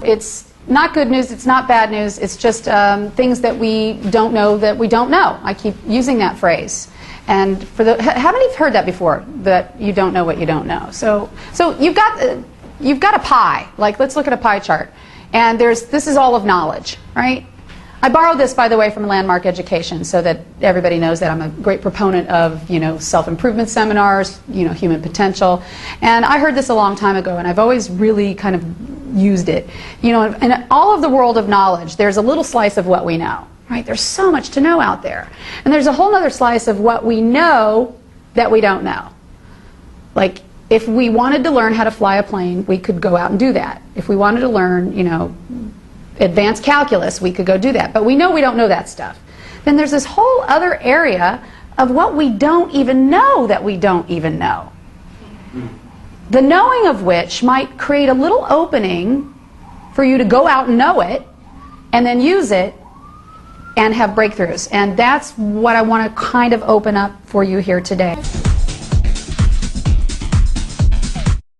It's not good news, it's not bad news, it's just things that we don't know that we don't know. I keep using that phrase. And how many have heard that before, that you don't know what you don't know? So you've got a pie. Like, let's look at a pie chart. And this is all of knowledge, right? I borrowed this, by the way, from Landmark Education, so that everybody knows that I'm a great proponent of, self-improvement seminars, human potential. And I heard this a long time ago, and I've always really kind of used it. In all of the world of knowledge, there's a little slice of what we know, right? There's so much to know out there. And there's a whole other slice of what we know that we don't know. Like, if we wanted to learn how to fly a plane, we could go out and do that. If we wanted to learn, advanced calculus, we could go do that. But we know we don't know that stuff. Then there's this whole other area of what we don't even know that we don't even know. The knowing of which might create a little opening for you to go out and know it, and then use it, and have breakthroughs. And that's what I want to kind of open up for you here today.